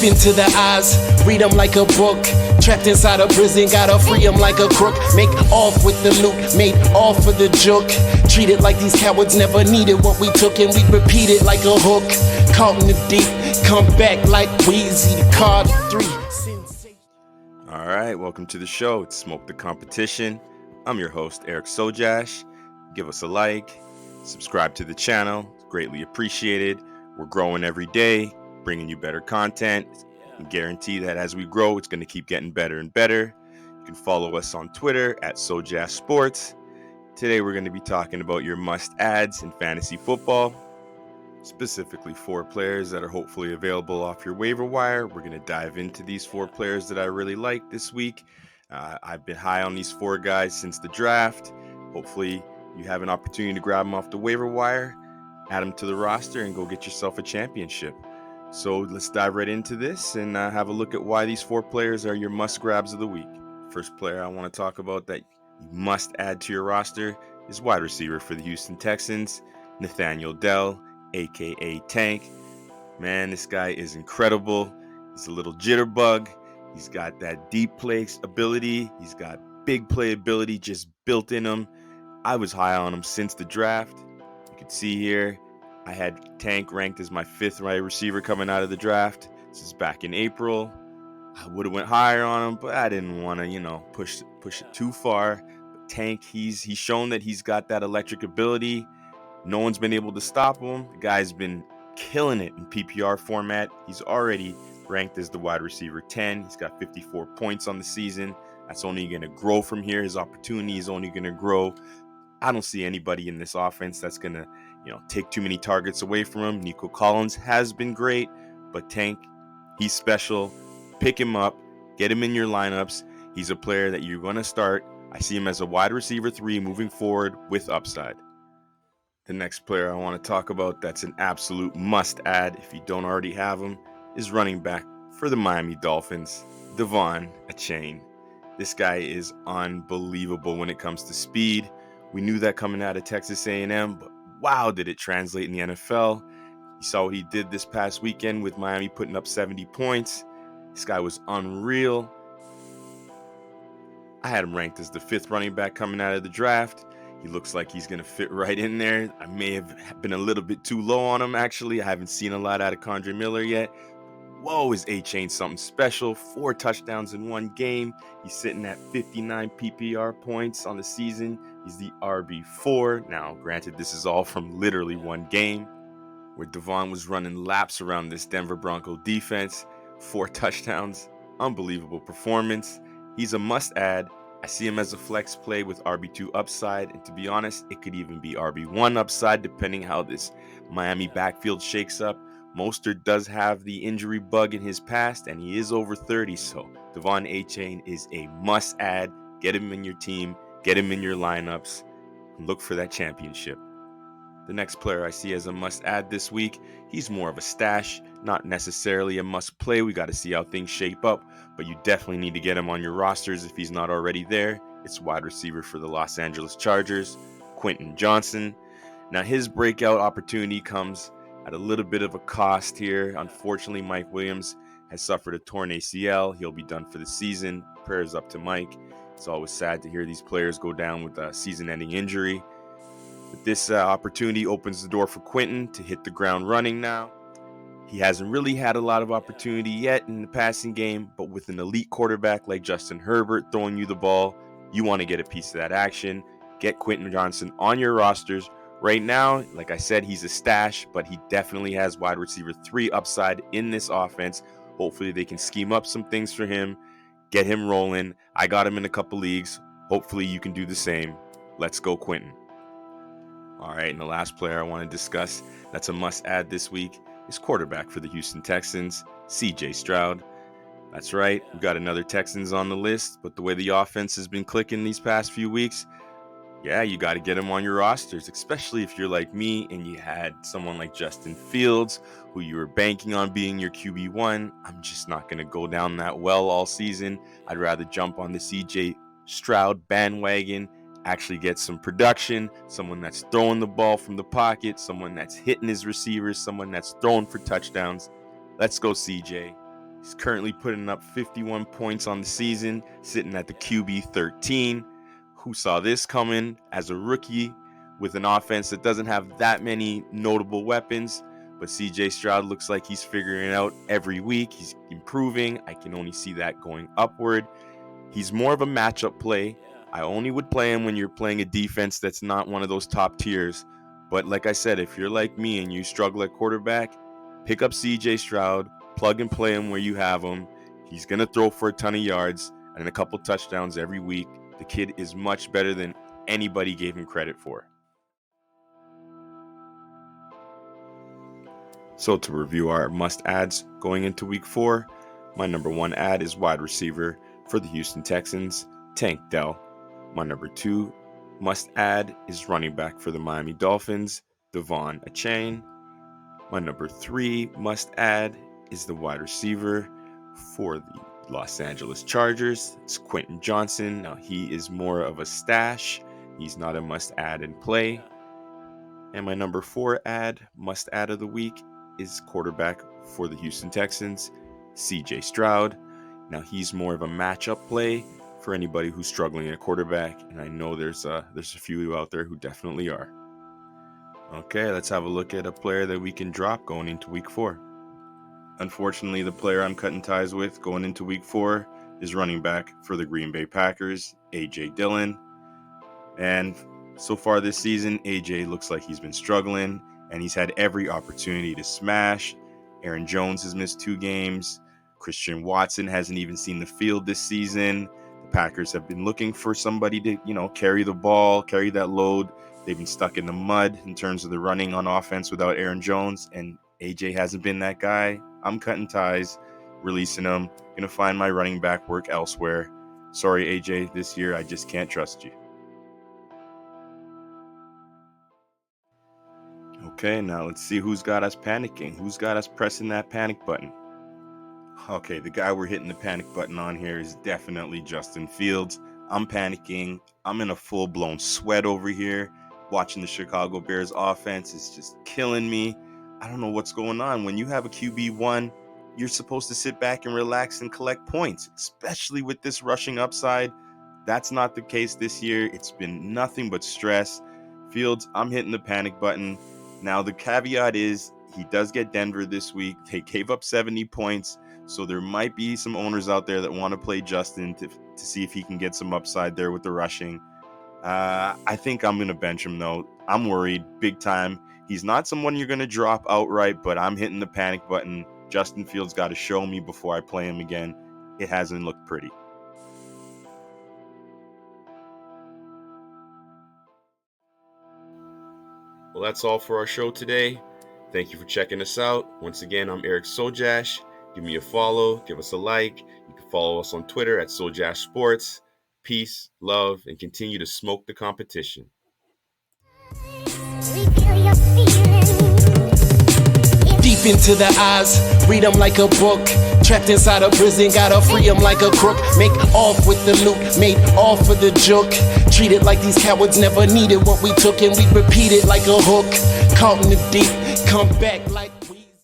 into the eyes, read them like a book. Trapped inside a prison, gotta free them like a crook. Make off with the loot, made off for the joke. Treat it like these cowards never needed what we took, and we repeat it like a hook. Caught in the deep, come back like Weezy, card 3. All right, welcome to the show. It's Smoke the Competition. I'm your host, Eric Sojash. Give us a like, subscribe to the channel. It's greatly appreciated. We're growing every day, bringing you better content. And guarantee that as we grow, it's going to keep getting better and better. You can follow us on Twitter at Sojash Sports. Today, we're going to be talking about your must-adds in fantasy football. Specifically 4 players that are hopefully available off your waiver wire. We're going to dive into these 4 players that I really like this week. I've been high on these 4 guys since the draft. Hopefully you have an opportunity to grab them off the waiver wire, add them to the roster, and go get yourself a championship. So let's dive right into this and have a look at why these 4 players are your must grabs of the week. First player I want to talk about that you must add to your roster is wide receiver for the Houston Texans, Nathaniel Dell, aka Tank. Man, this guy is incredible. He's a little jitterbug. He's got that deep play ability. He's got big play ability just built in him. I was high on him since the draft. You can see here, I had Tank ranked as my 5th wide receiver coming out of the draft. This is back in April. I would have went higher on him, but I didn't want to, push it too far. But Tank, he's shown that he's got that electric ability. No one's been able to stop him. The guy's been killing it in PPR format. He's already ranked as the wide receiver 10. He's got 54 points on the season. That's only going to grow from here. His opportunity is only going to grow. I don't see anybody in this offense that's going to, take too many targets away from him. Nico Collins has been great, but Tank, he's special. Pick him up, get him in your lineups. He's a player that you're going to start. I see him as a wide receiver 3 moving forward with upside. The next player I want to talk about that's an absolute must-add if you don't already have him is running back for the Miami Dolphins, Devon, Achane. This guy is unbelievable when it comes to speed. We knew that coming out of Texas A&M, but wow, did it translate in the NFL. You saw what he did this past weekend with Miami putting up 70 points. This guy was unreal. I had him ranked as the 5th running back coming out of the draft. He looks like he's going to fit right in there. I may have been a little bit too low on him, actually. I haven't seen a lot out of Condre Miller yet. Whoa, is Achane something special? 4 touchdowns in 1 game. He's sitting at 59 PPR points on the season. He's the RB4. Now, granted, this is all from literally 1 game where Devon was running laps around this Denver Bronco defense. 4 touchdowns. Unbelievable performance. He's a must-add. I see him as a flex play with RB2 upside, and to be honest, it could even be RB1 upside depending how this Miami backfield shakes up. Mostert does have the injury bug in his past, and he is over 30, so Devon Achane is a must-add. Get him in your team, get him in your lineups, and look for that championship. The next player I see as a must-add this week, he's more of a stash, not necessarily a must-play. We got to see how things shape up, but you definitely need to get him on your rosters if he's not already there. It's wide receiver for the Los Angeles Chargers, Quentin Johnston. Now, his breakout opportunity comes at a little bit of a cost here. Unfortunately, Mike Williams has suffered a torn ACL. He'll be done for the season. Prayers up to Mike. It's always sad to hear these players go down with a season-ending injury. But this opportunity opens the door for Quentin to hit the ground running now. He hasn't really had a lot of opportunity yet in the passing game, but with an elite quarterback like Justin Herbert throwing you the ball, you want to get a piece of that action. Get Quentin Johnston on your rosters. Right now, like I said, he's a stash, but he definitely has wide receiver 3 upside in this offense. Hopefully they can scheme up some things for him, get him rolling. I got him in a couple leagues. Hopefully you can do the same. Let's go, Quentin. All right, and the last player I want to discuss that's a must-add this week is quarterback for the Houston Texans, Stroud. That's right, we got another Texans on the list, but the way the offense has been clicking these past few weeks, yeah, you got to get him on your rosters, especially if you're like me and you had someone like Justin Fields, who you were banking on being your QB1. I'm just not going to go down that well all season. I'd rather jump on the Stroud bandwagon, actually get some production, someone that's throwing the ball from the pocket, someone that's hitting his receivers, someone that's throwing for touchdowns. Let's go, CJ. He's currently putting up 51 points on the season, sitting at the QB 13. Who saw this coming as a rookie with an offense that doesn't have that many notable weapons? But CJ Stroud looks like he's figuring it out every week. He's improving. I can only see that going upward. He's more of a matchup play. I only would play him when you're playing a defense that's not one of those top tiers. But like I said, if you're like me and you struggle at quarterback, pick up CJ Stroud, plug and play him where you have him. He's going to throw for a ton of yards and a couple touchdowns every week. The kid is much better than anybody gave him credit for. So to review our must-adds going into week 4, my number 1 add is wide receiver for the Houston Texans, Tank Dell. My number 2 must-add is running back for the Miami Dolphins, Devon Achane. My number 3 must-add is the wide receiver for the Los Angeles Chargers. It's Quentin Johnston. Now, he is more of a stash. He's not a must-add in play. And my number 4 must-add of the week, is quarterback for the Houston Texans, CJ Stroud. Now, he's more of a matchup play for anybody who's struggling at quarterback, and I know there's a few out there who definitely are. Okay, let's have a look at a player that we can drop going into week 4. Unfortunately, the player I'm cutting ties with going into week 4 is running back for the Green Bay Packers, Dillon. And so far this season, AJ looks like he's been struggling, and he's had every opportunity to smash. Aaron Jones has missed 2 games. Christian Watson hasn't even seen the field this season. The Packers have been looking for somebody to, carry the ball, carry that load. They've been stuck in the mud in terms of the running on offense without Aaron Jones, and AJ hasn't been that guy. I'm cutting ties, releasing him. Gonna find my running back work elsewhere. Sorry, AJ, this year I just can't trust you. Okay, now let's see who's got us panicking. Who's got us pressing that panic button? Okay, the guy we're hitting the panic button on here is definitely Justin Fields. I'm panicking. I'm in a full-blown sweat over here. Watching the Chicago Bears offense is just killing me. I don't know what's going on. When you have a QB1, you're supposed to sit back and relax and collect points, especially with this rushing upside. That's not the case this year. It's been nothing but stress. Fields, I'm hitting the panic button. Now, the caveat is he does get Denver this week. They gave up 70 points, so there might be some owners out there that want to play Justin to see if he can get some upside there with the rushing. I think I'm going to bench him, though. I'm worried big time. He's not someone you're going to drop outright, but I'm hitting the panic button. Justin Fields got to show me before I play him again. It hasn't looked pretty. Well, that's all for our show today. Thank you for checking us out. Once again, I'm Eric Sojash. Give me a follow. Give us a like. You can follow us on Twitter at Sojash Sports. Peace, love, and continue to smoke the competition. Deep into the eyes, read them like a book. Trapped inside a prison, gotta free them like a crook. Make off with the loot, made off for the joke. Treated like these cowards never needed what we took, and we repeat it like a hook. Caught in the deep, come back like